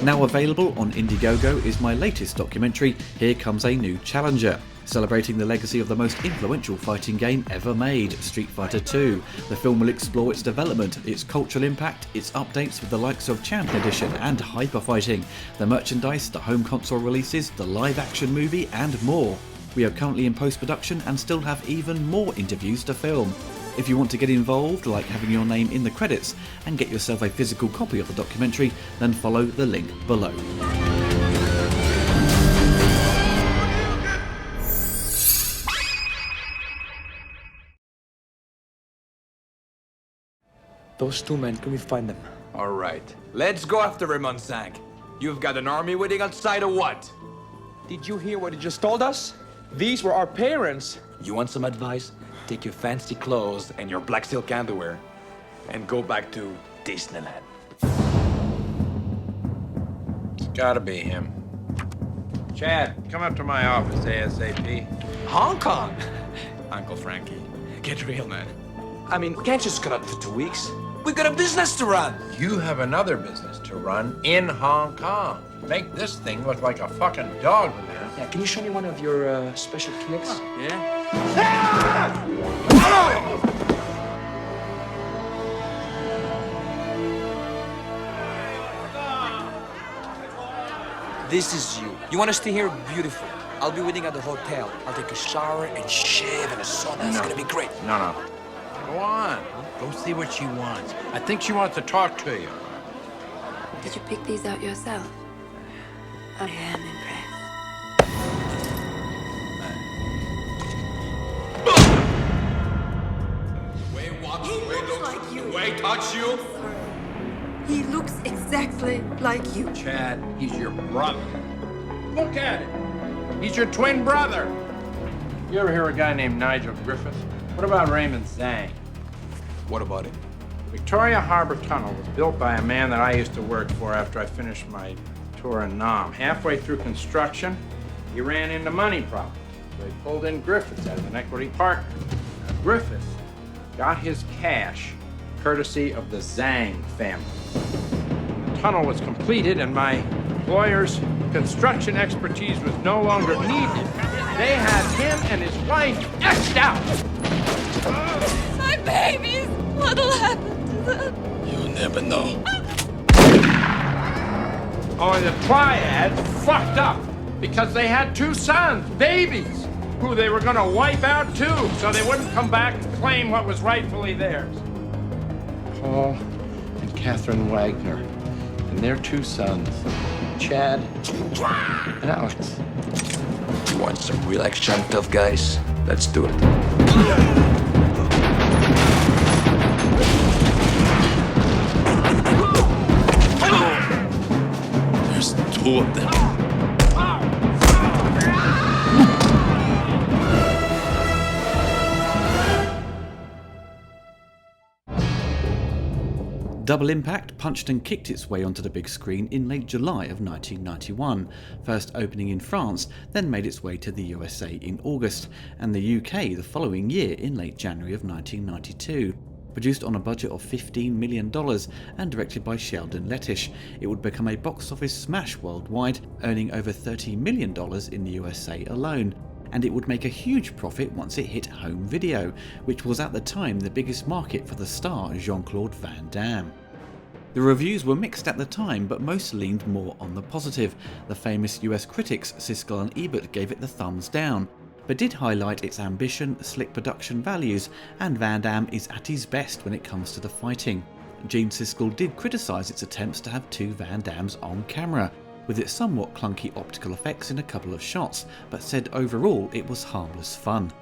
Now available on Indiegogo is my latest documentary, Here Comes a New Challenger, celebrating the legacy of the most influential fighting game ever made, Street Fighter II. The film will explore its development, its cultural impact, its updates with the likes of Champion Edition and Hyper Fighting, the merchandise, the home console releases, the live action movie and more. We are currently in post-production and still have even more interviews to film. If you want to get involved, like having your name in the credits, and get yourself a physical copy of the documentary, then follow the link below. Those two men, can we find them? All right, let's go after him, Unsang. You've got an army waiting outside or what? Did you hear what he just told us? These were our parents. You want some advice? Take your fancy clothes and your black silk underwear and go back to Disneyland. It's gotta be him. Chad, come up to my office ASAP. Hong Kong? Uncle Frankie, get real, man. I mean, can't just cut out for 2 weeks. We got a business to run. You have another business to run in Hong Kong. Make this thing look like a fucking dog, man. Yeah, can you show me one of your special kicks? Yeah? This is you. You want to stay here? Beautiful. I'll be waiting at the hotel. I'll take a shower and shave in the sauna. It's gonna be great. No. Go on. Go see what she wants. I think she wants to talk to you. Did you pick these out yourself? I am impressed. Touch you? He looks exactly like you. Chad, he's your brother. Look at him. He's your twin brother. You ever hear a guy named Nigel Griffith? What about Raymond Zhang? What about it? Victoria Harbor Tunnel was built by a man that I used to work for after I finished my tour in Damme. Halfway through construction, he ran into money problems. So he pulled in Griffiths as an equity partner. Now, Griffiths got his cash courtesy of the Zhang family. The tunnel was completed and my employer's construction expertise was no longer needed. They had him and his wife X'd out. My babies! What'll happen to them? You'll never know. Oh, the triads fucked up because they had two sons, babies, who they were gonna wipe out too, so they wouldn't come back and claim what was rightfully theirs. Paul and Catherine Wagner and their two sons, Chad and Alex. You want some real action, tough guys? Let's do it. There's two of them. Double Impact punched and kicked its way onto the big screen in late July of 1991, first opening in France, then made its way to the USA in August, and the UK the following year in late January of 1992. Produced on a budget of $15 million and directed by Sheldon Lettish, it would become a box office smash worldwide, earning over $30 million in the USA alone. And it would make a huge profit once it hit home video, which was at the time the biggest market for the star Jean-Claude Van Damme. The reviews were mixed at the time, but most leaned more on the positive. The famous US critics Siskel and Ebert gave it the thumbs down, but did highlight its ambition, slick production values, and Van Damme is at his best when it comes to the fighting. Gene Siskel did criticise its attempts to have two Van Dammes on camera, with its somewhat clunky optical effects in a couple of shots, but said overall it was harmless fun.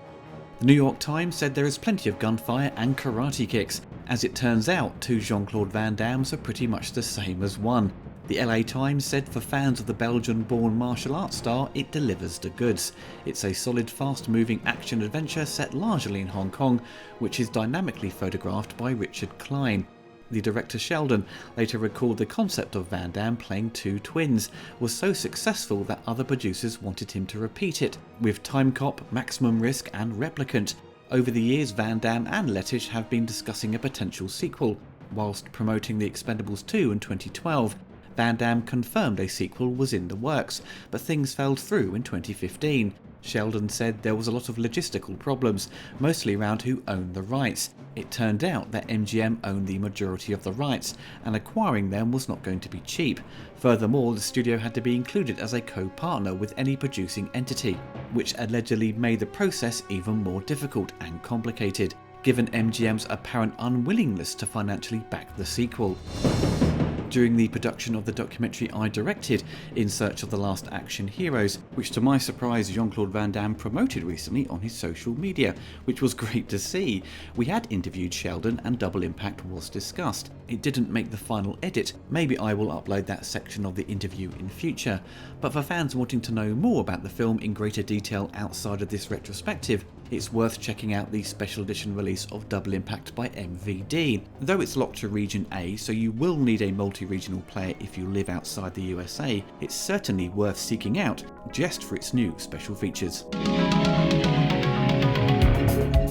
The New York Times said there is plenty of gunfire and karate kicks. As it turns out, two Jean-Claude Van Dammes are pretty much the same as one. The LA Times said for fans of the Belgian-born martial arts star, it delivers the goods. It's a solid, fast-moving action-adventure set largely in Hong Kong, which is dynamically photographed by Richard Klein. The director Sheldon later recalled the concept of Van Damme playing two twins was so successful that other producers wanted him to repeat it, with Time Cop, Maximum Risk and Replicant. Over the years, Van Damme and Lettish have been discussing a potential sequel. Whilst promoting The Expendables 2 in 2012, Van Damme confirmed a sequel was in the works, but things fell through in 2015. Sheldon said there was a lot of logistical problems, mostly around who owned the rights. It turned out that MGM owned the majority of the rights, and acquiring them was not going to be cheap. Furthermore, the studio had to be included as a co-partner with any producing entity, which allegedly made the process even more difficult and complicated, given MGM's apparent unwillingness to financially back the sequel. During the production of the documentary I directed, In Search of the Last Action Heroes, which to my surprise Jean-Claude Van Damme promoted recently on his social media, which was great to see, we had interviewed Sheldon and Double Impact was discussed. It didn't make the final edit, maybe I will upload that section of the interview in future, but for fans wanting to know more about the film in greater detail outside of this retrospective, it's worth checking out the special edition release of Double Impact by MVD. Though it's locked to Region A, so you will need a multi-regional player if you live outside the USA, it's certainly worth seeking out just for its new special features.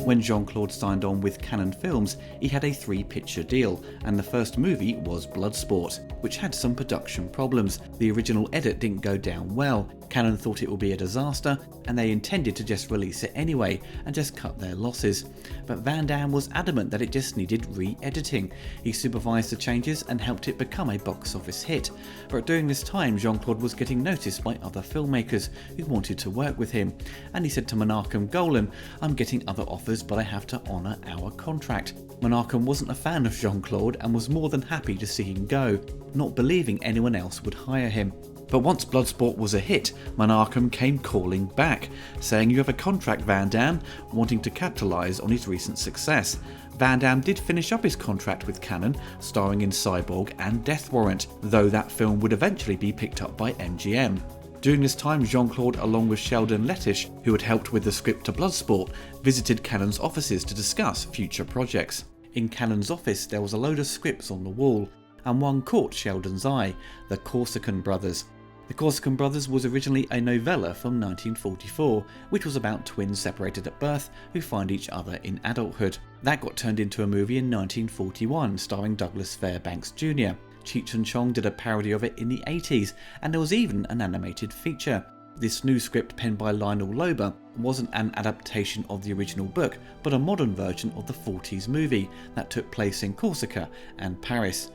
When Jean-Claude signed on with Cannon Films, he had a 3-picture deal, and the first movie was Bloodsport, which had some production problems. The original edit didn't go down well. Cannon thought it would be a disaster, and they intended to just release it anyway and just cut their losses. But Van Damme was adamant that it just needed re-editing. He supervised the changes and helped it become a box office hit. But during this time, Jean-Claude was getting noticed by other filmmakers who wanted to work with him, and he said to Menachem Golan, "I'm getting other offers, but I have to honour our contract." Menachem wasn't a fan of Jean-Claude and was more than happy to see him go, not believing anyone else would hire him. But once Bloodsport was a hit, Menachem came calling back, saying, "You have a contract, Van Damme," wanting to capitalise on his recent success. Van Damme did finish up his contract with Cannon, starring in Cyborg and Death Warrant, though that film would eventually be picked up by MGM. During this time, Jean-Claude, along with Sheldon Lettish, who had helped with the script to Bloodsport, visited Cannon's offices to discuss future projects. In Cannon's office, there was a load of scripts on the wall, and one caught Sheldon's eye, The Corsican Brothers. The Corsican Brothers was originally a novella from 1944, which was about twins separated at birth who find each other in adulthood. That got turned into a movie in 1941, starring Douglas Fairbanks Jr. Cheech and Chong did a parody of it in the 80s, and there was even an animated feature. This new script, penned by Lionel Lober, wasn't an adaptation of the original book, but a modern version of the 40s movie that took place in Corsica and Paris.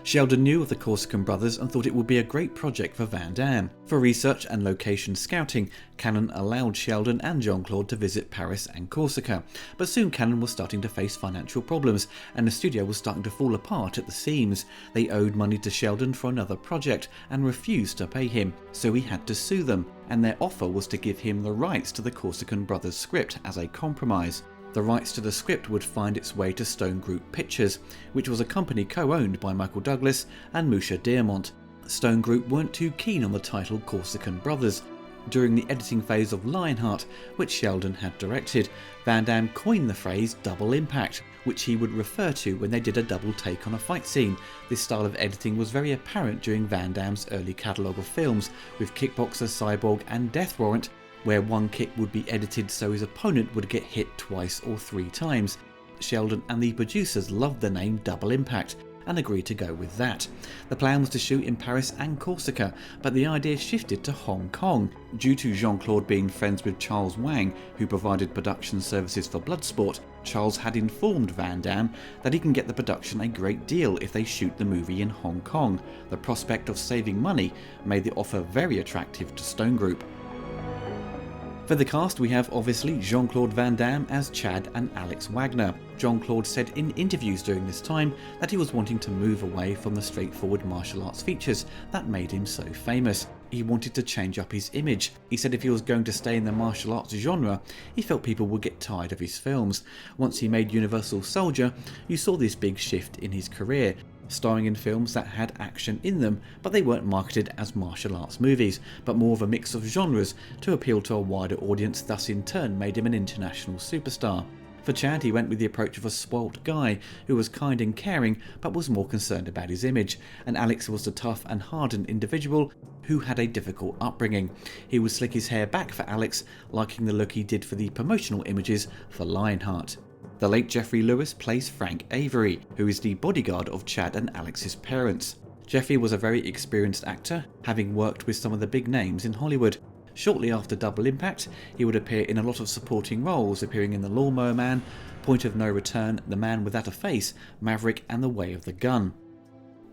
Sheldon knew of the Corsican Brothers and thought it would be a great project for Van Damme. For research and location scouting, Cannon allowed Sheldon and Jean-Claude to visit Paris and Corsica, but soon Cannon was starting to face financial problems, and the studio was starting to fall apart at the seams. They owed money to Sheldon for another project and refused to pay him, so he had to sue them, and their offer was to give him the rights to the Corsican Brothers script as a compromise. The rights to the script would find its way to Stone Group Pictures, which was a company co-owned by Michael Douglas and Musha Diamont. Stone Group weren't too keen on the title Corsican Brothers. During the editing phase of Lionheart, which Sheldon had directed, Van Damme coined the phrase double impact, which he would refer to when they did a double take on a fight scene. This style of editing was very apparent during Van Damme's early catalogue of films, with Kickboxer, Cyborg and Death Warrant, where one kick would be edited so his opponent would get hit twice or 3 times. Sheldon and the producers loved the name Double Impact and agreed to go with that. The plan was to shoot in Paris and Corsica, but the idea shifted to Hong Kong. Due to Jean-Claude being friends with Charles Wang, who provided production services for Bloodsport, Charles had informed Van Damme that he can get the production a great deal if they shoot the movie in Hong Kong. The prospect of saving money made the offer very attractive to Stone Group. For the cast, we have obviously Jean-Claude Van Damme as Chad and Alex Wagner. Jean-Claude said in interviews during this time that he was wanting to move away from the straightforward martial arts features that made him so famous. He wanted to change up his image. He said if he was going to stay in the martial arts genre, he felt people would get tired of his films. Once he made Universal Soldier, you saw this big shift in his career, starring in films that had action in them, but they weren't marketed as martial arts movies, but more of a mix of genres to appeal to a wider audience, thus in turn made him an international superstar. For Chad, he went with the approach of a spoilt guy who was kind and caring but was more concerned about his image, and Alex was the tough and hardened individual who had a difficult upbringing. He would slick his hair back for Alex, liking the look he did for the promotional images for Lionheart. The late Jeffrey Lewis plays Frank Avery, who is the bodyguard of Chad and Alex's parents. Jeffrey was a very experienced actor, having worked with some of the big names in Hollywood. Shortly after Double Impact, he would appear in a lot of supporting roles, appearing in The Lawnmower Man, Point of No Return, The Man Without a Face, Maverick and The Way of the Gun.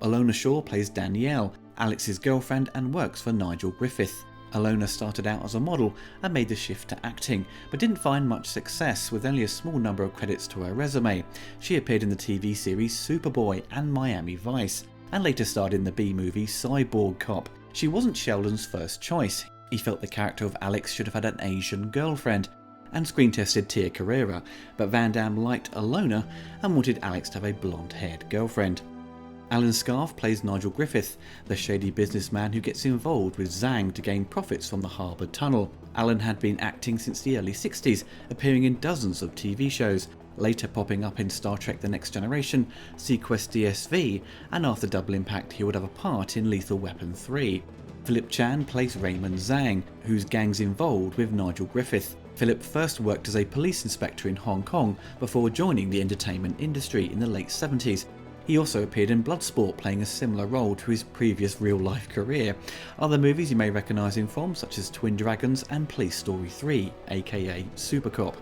Alona Shaw plays Danielle, Alex's girlfriend, and works for Nigel Griffith. Alona started out as a model and made the shift to acting, but didn't find much success with only a small number of credits to her resume. She appeared in the TV series Superboy and Miami Vice, and later starred in the B-movie Cyborg Cop. She wasn't Sheldon's first choice. He felt the character of Alex should have had an Asian girlfriend, and screen-tested Tia Carrera, but Van Damme liked Alona and wanted Alex to have a blonde-haired girlfriend. Alan Scarfe plays Nigel Griffith, the shady businessman who gets involved with Zhang to gain profits from the Harper Tunnel. Alan had been acting since the early 60s, appearing in dozens of TV shows, later popping up in Star Trek The Next Generation, Sequest DSV, and after Double Impact he would have a part in Lethal Weapon 3. Philip Chan plays Raymond Zhang, whose gang's involved with Nigel Griffith. Philip first worked as a police inspector in Hong Kong before joining the entertainment industry in the late 70s. He also appeared in Bloodsport, playing a similar role to his previous real-life career. Other movies you may recognise him from, such as Twin Dragons and Police Story 3, aka Super Cop.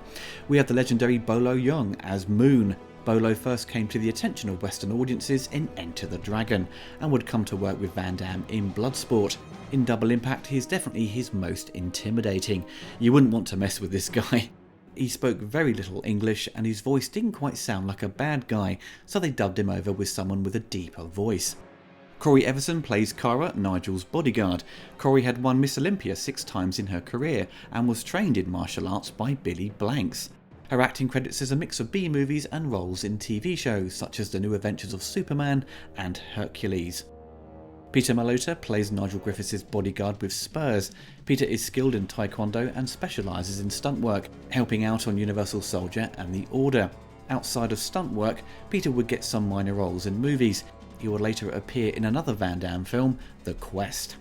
We have the legendary Bolo Yeung as Moon. Bolo first came to the attention of Western audiences in Enter the Dragon, and would come to work with Van Damme in Bloodsport. In Double Impact, he is definitely his most intimidating. You wouldn't want to mess with this guy. He spoke very little English and his voice didn't quite sound like a bad guy, so they dubbed him over with someone with a deeper voice. Corey Everson plays Cara, Nigel's bodyguard. Corey had won Miss Olympia 6 times in her career and was trained in martial arts by Billy Blanks. Her acting credits is a mix of B-movies and roles in TV shows such as The New Adventures of Superman and Hercules. Peter Malota plays Nigel Griffith's bodyguard with spurs. Peter is skilled in Taekwondo and specialises in stunt work, helping out on Universal Soldier and The Order. Outside of stunt work, Peter would get some minor roles in movies. He would later appear in another Van Damme film, The Quest.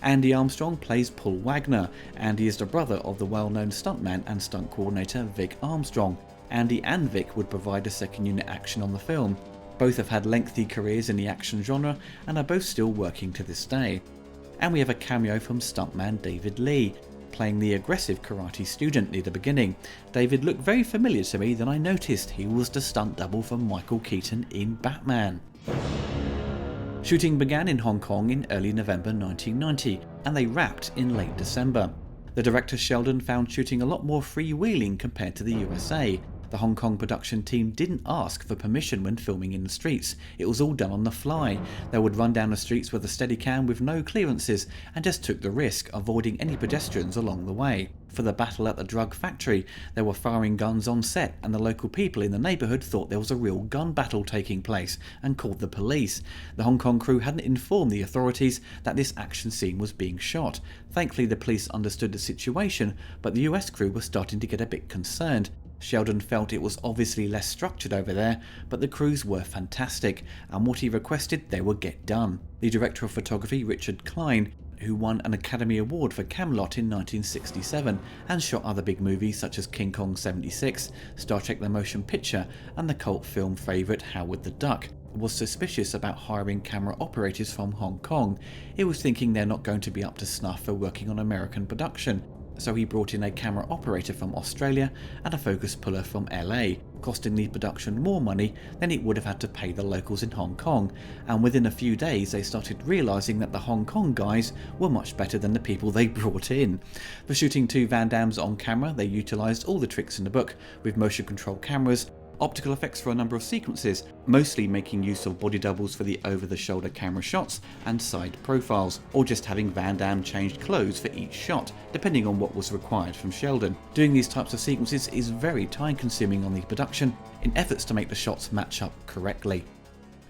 Andy Armstrong plays Paul Wagner. Andy is the brother of the well-known stuntman and stunt coordinator Vic Armstrong. Andy and Vic would provide a second unit action on the film. Both have had lengthy careers in the action genre and are both still working to this day. And we have a cameo from stuntman David Lee, playing the aggressive karate student near the beginning. David looked very familiar to me, then I noticed he was the stunt double for Michael Keaton in Batman. Shooting began in Hong Kong in early November 1990, and they wrapped in late December. The director Sheldon found shooting a lot more freewheeling compared to the USA. The Hong Kong production team didn't ask for permission when filming in the streets. It was all done on the fly. They would run down the streets with a Steadicam with no clearances and just took the risk, avoiding any pedestrians along the way. For the battle at the drug factory, they were firing guns on set, and the local people in the neighbourhood thought there was a real gun battle taking place and called the police. The Hong Kong crew hadn't informed the authorities that this action scene was being shot. Thankfully the police understood the situation, but the US crew were starting to get a bit concerned. Sheldon felt it was obviously less structured over there, but the crews were fantastic, and what he requested they would get done. The director of photography, Richard Klein, who won an Academy Award for Camelot in 1967 and shot other big movies such as King Kong 76, Star Trek the Motion Picture and the cult film favourite Howard the Duck, was suspicious about hiring camera operators from Hong Kong. He was thinking they're not going to be up to snuff for working on American production. So he brought in a camera operator from Australia and a focus puller from LA, costing the production more money than it would have had to pay the locals in Hong Kong, and within a few days they started realising that the Hong Kong guys were much better than the people they brought in. For shooting 2 Van Dammes on camera, they utilised all the tricks in the book, with motion control cameras, optical effects for a number of sequences, mostly making use of body doubles for the over-the-shoulder camera shots and side profiles, or just having Van Damme change clothes for each shot, depending on what was required from Sheldon. Doing these types of sequences is very time-consuming on the production, in efforts to make the shots match up correctly.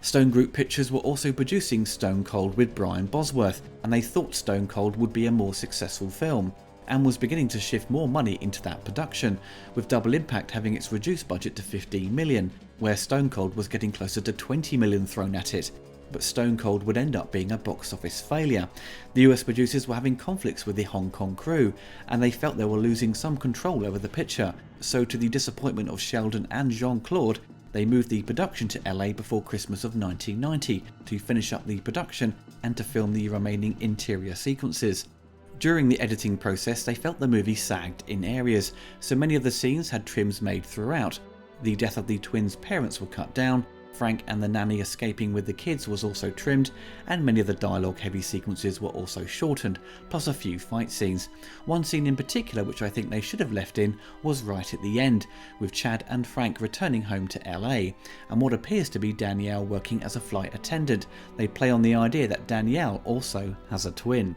Stone Group Pictures were also producing Stone Cold with Brian Bosworth, and they thought Stone Cold would be a more successful film, and was beginning to shift more money into that production, with Double Impact having its reduced budget to $15 million, where Stone Cold was getting closer to $20 million thrown at it. But Stone Cold would end up being a box office failure. The US producers were having conflicts with the Hong Kong crew, and they felt they were losing some control over the picture, so to the disappointment of Sheldon and Jean-Claude, They moved the production to LA before Christmas of 1990 to finish up the production and to film the remaining interior sequences. During the editing process, they felt the movie sagged in areas, so many of the scenes had trims made throughout. The death of the twins' parents were cut down, Frank and the nanny escaping with the kids was also trimmed, and many of the dialogue-heavy sequences were also shortened, plus a few fight scenes. One scene in particular which I think they should have left in was right at the end, with Chad and Frank returning home to LA, and what appears to be Danielle working as a flight attendant. They play on the idea that Danielle also has a twin.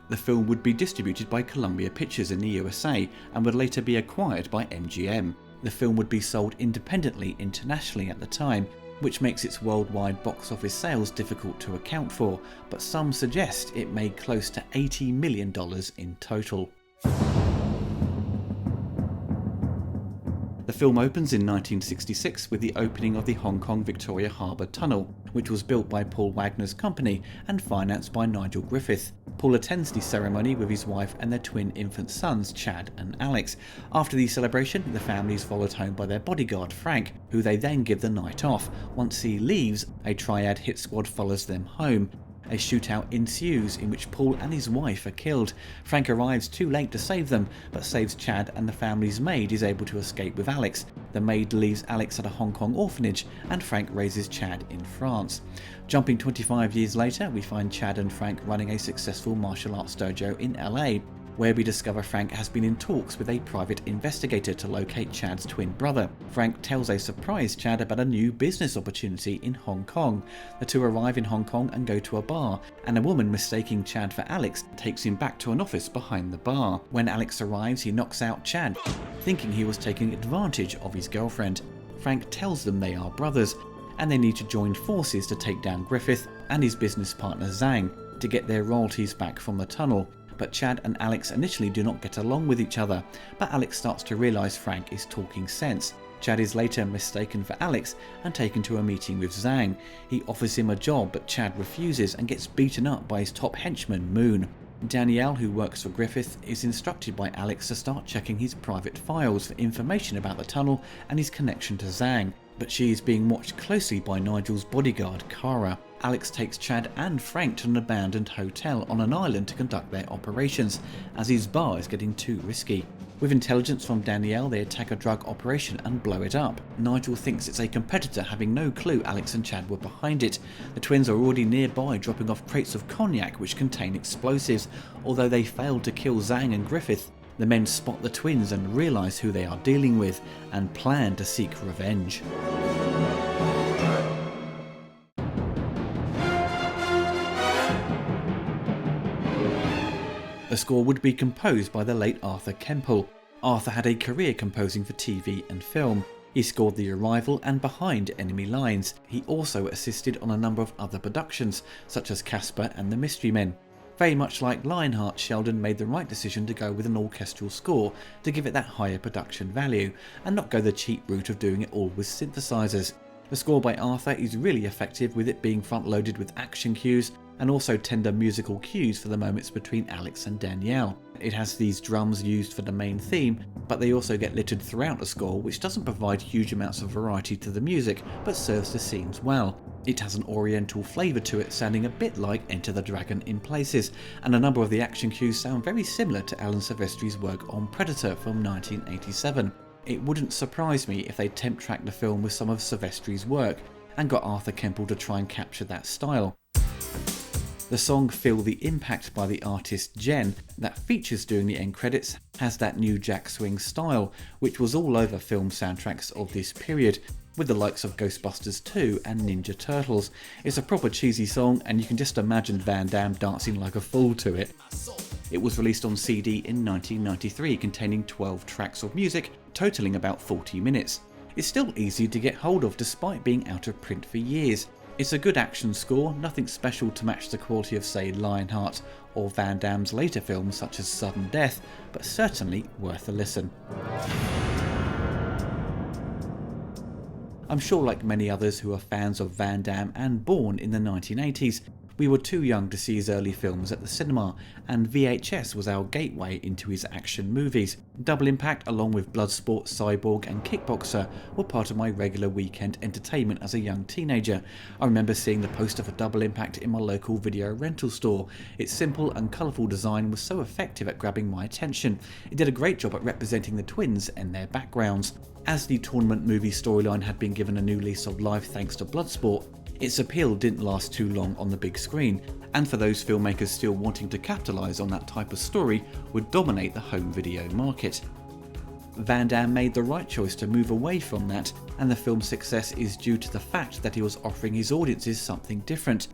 The film would be distributed by Columbia Pictures in the USA and would later be acquired by MGM. The film would be sold independently internationally at the time, which makes its worldwide box office sales difficult to account for, but some suggest it made close to $80 million in total. The film opens in 1966 with the opening of the Hong Kong Victoria Harbour Tunnel, which was built by Paul Wagner's company and financed by Nigel Griffith. Paul attends the ceremony with his wife and their twin infant sons, Chad and Alex. After the celebration, the family is followed home by their bodyguard, Frank, who they then give the night off. Once he leaves, a triad hit squad follows them home. A shootout ensues in which Paul and his wife are killed. Frank arrives too late to save them, but saves Chad, and the family's maid is able to escape with Alex. The maid leaves Alex at a Hong Kong orphanage, and Frank raises Chad in France. Jumping 25 years later, we find Chad and Frank running a successful martial arts dojo in LA, where we discover Frank has been in talks with a private investigator to locate Chad's twin brother. Frank tells a surprised Chad about a new business opportunity in Hong Kong. The two arrive in Hong Kong and go to a bar, and a woman mistaking Chad for Alex takes him back to an office behind the bar. When Alex arrives, he knocks out Chad, thinking he was taking advantage of his girlfriend. Frank tells them they are brothers, and they need to join forces to take down Griffith and his business partner Zhang to get their royalties back from the tunnel. But Chad and Alex initially do not get along with each other, but Alex starts to realise Frank is talking sense. Chad is later mistaken for Alex and taken to a meeting with Zhang. He offers him a job, but Chad refuses and gets beaten up by his top henchman, Moon. Danielle, who works for Griffith, is instructed by Alex to start checking his private files for information about the tunnel and his connection to Zhang, but she is being watched closely by Nigel's bodyguard, Kara. Alex takes Chad and Frank to an abandoned hotel on an island to conduct their operations, as his bar is getting too risky. With intelligence from Danielle, they attack a drug operation and blow it up. Nigel thinks it's a competitor, having no clue Alex and Chad were behind it. The twins are already nearby, dropping off crates of cognac which contain explosives. Although they failed to kill Zhang and Griffith, the men spot the twins and realise who they are dealing with, and plan to seek revenge. The score would be composed by the late Arthur Kemple. Arthur had a career composing for TV and film. He scored The Arrival and Behind Enemy Lines. He also assisted on a number of other productions, such as Casper and The Mystery Men. Very much like Lionheart, Sheldon made the right decision to go with an orchestral score to give it that higher production value, and not go the cheap route of doing it all with synthesizers. The score by Arthur is really effective, with it being front-loaded with action cues and also tender musical cues for the moments between Alex and Danielle. It has these drums used for the main theme, but they also get littered throughout the score, which doesn't provide huge amounts of variety to the music, but serves the scenes well. It has an oriental flavour to it, sounding a bit like Enter the Dragon in places, and a number of the action cues sound very similar to Alan Silvestri's work on Predator from 1987. It wouldn't surprise me if they temp-tracked the film with some of Silvestri's work, and got Arthur Kemple to try and capture that style. The song Feel the Impact by the artist Jen, that features during the end credits, has that new jack swing style, which was all over film soundtracks of this period, with the likes of Ghostbusters 2 and Ninja Turtles. It's a proper cheesy song, and you can just imagine Van Damme dancing like a fool to it. It was released on CD in 1993, containing 12 tracks of music, totaling about 40 minutes. It's still easy to get hold of despite being out of print for years. It's a good action score, nothing special to match the quality of, say, Lionheart or Van Damme's later films such as Sudden Death, but certainly worth a listen. I'm sure, like many others who are fans of Van Damme and Bourne in the 1980s, We were too young to see his early films at the cinema, and VHS was our gateway into his action movies. Double Impact, along with Bloodsport, Cyborg and Kickboxer, were part of my regular weekend entertainment as a young teenager. I remember seeing the poster for Double Impact in my local video rental store. Its simple and colourful design was so effective at grabbing my attention. It did a great job at representing the twins and their backgrounds. As the tournament movie storyline had been given a new lease of life thanks to Bloodsport, its appeal didn't last too long on the big screen, and for those filmmakers still wanting to capitalise on that type of story, would dominate the home video market. Van Damme made the right choice to move away from that, and the film's success is due to the fact that he was offering his audiences something different.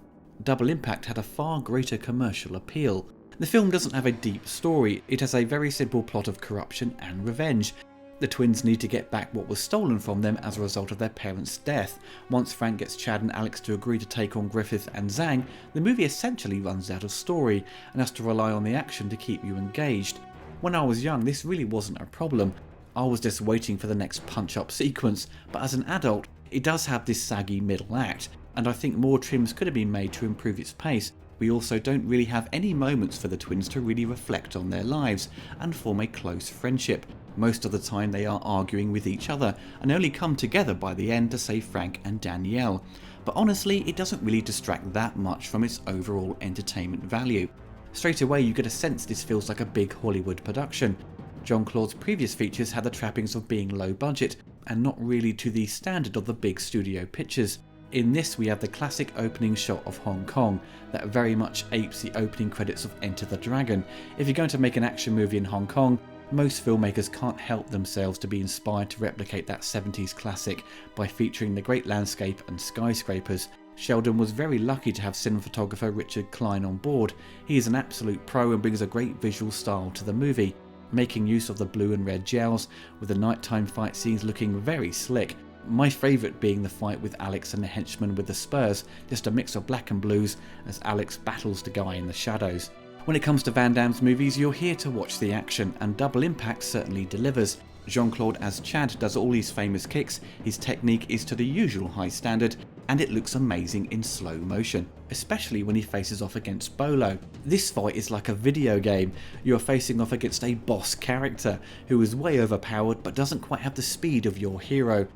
Double Impact had a far greater commercial appeal. The film doesn't have a deep story, it has a very simple plot of corruption and revenge. The twins need to get back what was stolen from them as a result of their parents' death. Once Frank gets Chad and Alex to agree to take on Griffith and Zhang, the movie essentially runs out of story and has to rely on the action to keep you engaged. When I was young, this really wasn't a problem. I was just waiting for the next punch-up sequence, but as an adult, it does have this saggy middle act, and I think more trims could have been made to improve its pace. We also don't really have any moments for the twins to really reflect on their lives and form a close friendship. Most of the time they are arguing with each other and only come together by the end to save Frank and Danielle. But honestly, it doesn't really distract that much from its overall entertainment value. Straight away you get a sense this feels like a big Hollywood production. Jean-Claude's previous features had the trappings of being low budget and not really to the standard of the big studio pictures. In this we have the classic opening shot of Hong Kong that very much apes the opening credits of Enter the Dragon. If you're going to make an action movie in Hong Kong, most filmmakers can't help themselves to be inspired to replicate that 70s classic by featuring the great landscape and skyscrapers. Sheldon was very lucky to have cinematographer Richard Klein on board. He is an absolute pro and brings a great visual style to the movie, making use of the blue and red gels, with the nighttime fight scenes looking very slick. My favourite being the fight with Alex and the henchman with the spurs, just a mix of black and blues as Alex battles the guy in the shadows. When it comes to Van Damme's movies, you're here to watch the action, and Double Impact certainly delivers. Jean-Claude as Chad does all his famous kicks, his technique is to the usual high standard, and it looks amazing in slow motion, especially when he faces off against Bolo. This fight is like a video game. You are facing off against a boss character who is way overpowered but doesn't quite have the speed of your hero.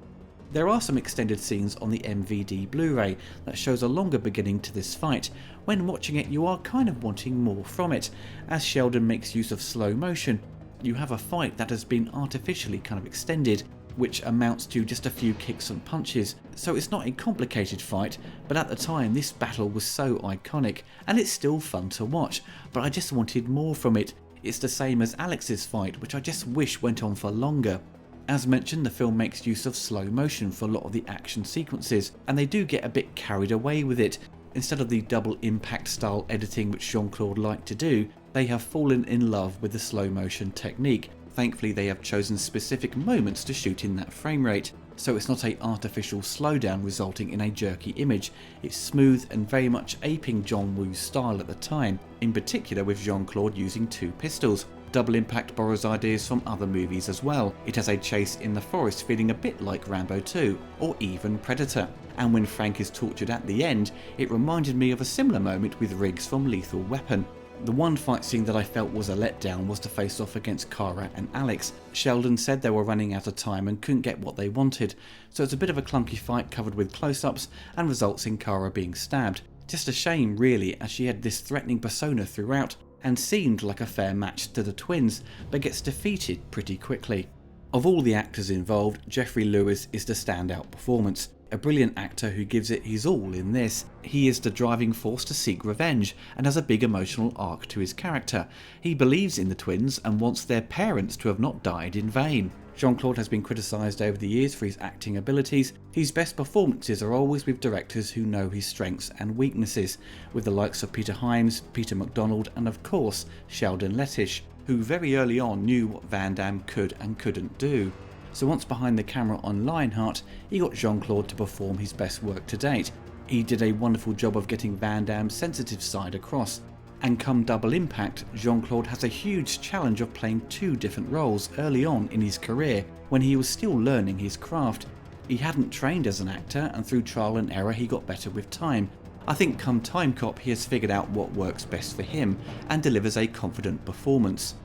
There are some extended scenes on the MVD Blu-ray that shows a longer beginning to this fight. When watching it you are kind of wanting more from it. As Sheldon makes use of slow motion, you have a fight that has been artificially kind of extended, which amounts to just a few kicks and punches. So it's not a complicated fight, but at the time this battle was so iconic, and it's still fun to watch, but I just wanted more from it. It's the same as Alex's fight, which I just wish went on for longer. As mentioned, the film makes use of slow motion for a lot of the action sequences, and they do get a bit carried away with it. Instead of the double impact style editing which Jean-Claude liked to do, they have fallen in love with the slow motion technique. Thankfully they have chosen specific moments to shoot in that frame rate, so it's not an artificial slowdown resulting in a jerky image. It's smooth and very much aping John Woo's style at the time, in particular with Jean-Claude using two pistols. Double Impact borrows ideas from other movies as well. It has a chase in the forest feeling a bit like Rambo 2 or even Predator, and when Frank is tortured at the end, it reminded me of a similar moment with Riggs from Lethal Weapon. The one fight scene that I felt was a letdown was to face off against Kara and Alex. Sheldon said they were running out of time and couldn't get what they wanted, so it's a bit of a clunky fight covered with close-ups and results in Kara being stabbed. Just a shame really, as she had this threatening persona throughout and seemed like a fair match to the twins, but gets defeated pretty quickly. Of all the actors involved, Geoffrey Lewis is the standout performance. A brilliant actor who gives it his all in this. He is the driving force to seek revenge and has a big emotional arc to his character. He believes in the twins and wants their parents to have not died in vain. Jean-Claude has been criticised over the years for his acting abilities. His best performances are always with directors who know his strengths and weaknesses, with the likes of Peter Hyams, Peter MacDonald and of course Sheldon Lettich, who very early on knew what Van Damme could and couldn't do. So once behind the camera on Lionheart, he got Jean-Claude to perform his best work to date. He did a wonderful job of getting Van Damme's sensitive side across. And come Double Impact, Jean-Claude has a huge challenge of playing two different roles early on in his career, when he was still learning his craft. He hadn't trained as an actor, and through trial and error he got better with time. I think come Time Cop he has figured out what works best for him and delivers a confident performance.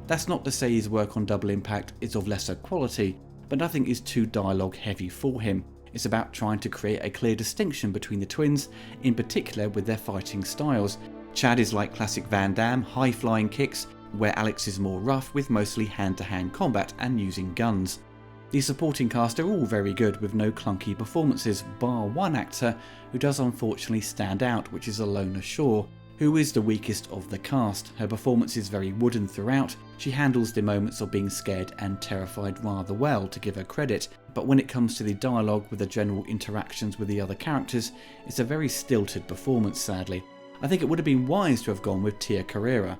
That's not to say his work on Double Impact is of lesser quality, but nothing is too dialogue heavy for him. It's about trying to create a clear distinction between the twins, in particular with their fighting styles. Chad is like classic Van Damme, high flying kicks, where Alex is more rough with mostly hand-to-hand combat and using guns. The supporting cast are all very good with no clunky performances, bar one actor who does unfortunately stand out, which is Alona Shaw, who is the weakest of the cast. Her performance is very wooden throughout. She handles the moments of being scared and terrified rather well, to give her credit, but when it comes to the dialogue with the general interactions with the other characters, it's a very stilted performance sadly. I think it would have been wise to have gone with Tia Carrera.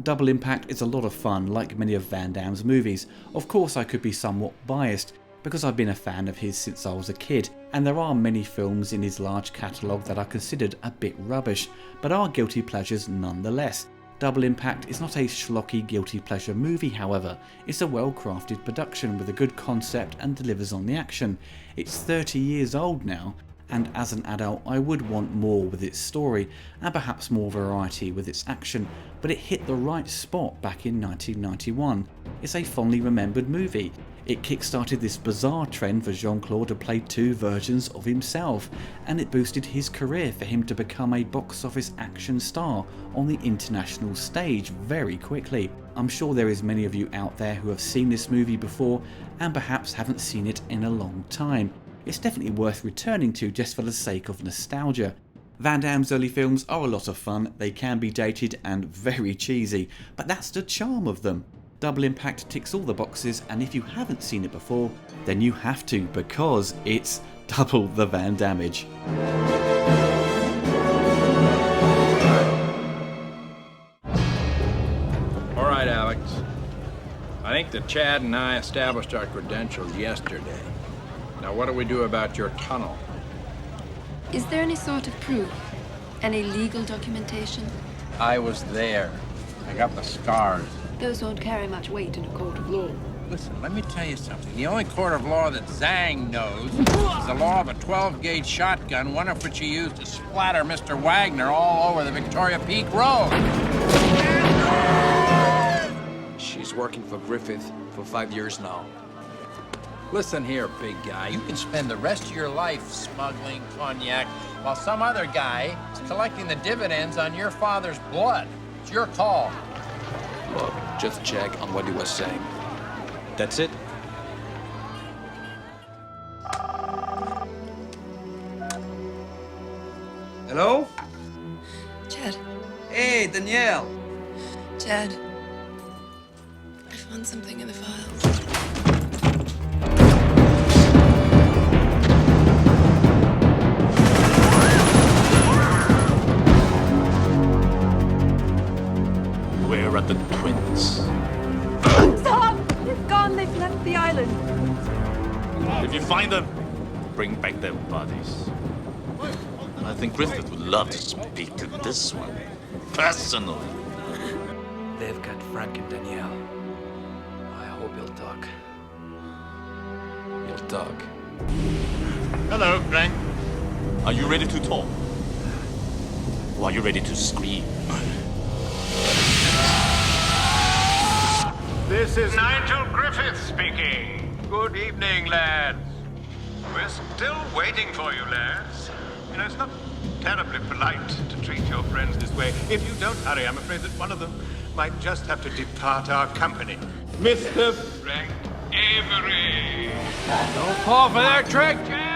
Double Impact is a lot of fun, like many of Van Damme's movies. Of course I could be somewhat biased, because I've been a fan of his since I was a kid, and there are many films in his large catalogue that are considered a bit rubbish, but are guilty pleasures nonetheless. Double Impact is not a schlocky guilty pleasure movie however, it's a well crafted production with a good concept and delivers on the action. It's 30 years old now, and as an adult I would want more with its story and perhaps more variety with its action, but it hit the right spot back in 1991. It's a fondly remembered movie. It kick-started this bizarre trend for Jean-Claude to play two versions of himself, and it boosted his career for him to become a box office action star on the international stage very quickly. I'm sure there is many of you out there who have seen this movie before and perhaps haven't seen it in a long time. It's definitely worth returning to just for the sake of nostalgia. Van Damme's early films are a lot of fun, they can be dated and very cheesy, but that's the charm of them. Double Impact ticks all the boxes, and if you haven't seen it before, then you have to, because it's double the Van Dammage. All right, Alex. I think that Chad and I established our credentials yesterday. Now, what do we do about your tunnel? Is there any sort of proof? Any legal documentation? I was there. I got the scars. Those won't carry much weight in a court of law. Listen, let me tell you something. The only court of law that Zhang knows is the law of a 12-gauge shotgun, one of which he used to splatter Mr. Wagner all over the Victoria Peak Road. She's working for Griffith for 5 years now. Listen here, big guy. You can spend the rest of your life smuggling cognac while some other guy is collecting the dividends on your father's blood. It's your call. Look, just check on what he was saying. That's it. Hello? Chad. Hey, Danielle. Chad. I found something in the files. Where are the twins? Stop! They've gone. They've left the island. If you find them, bring back their bodies. And I think Griffith would love to speak to this one, personally. They've got Frank and Danielle. I hope you'll talk. You'll talk. Hello, Frank. Are you ready to talk? Or are you ready to scream? This is Nigel Griffith speaking. Good evening, lads. We're still waiting for you, lads. You know, it's not terribly polite to treat your friends this way. If you don't hurry, I'm afraid that one of them might just have to depart our company. Mr. Frank Avery. Don't fall for that trick, Chad!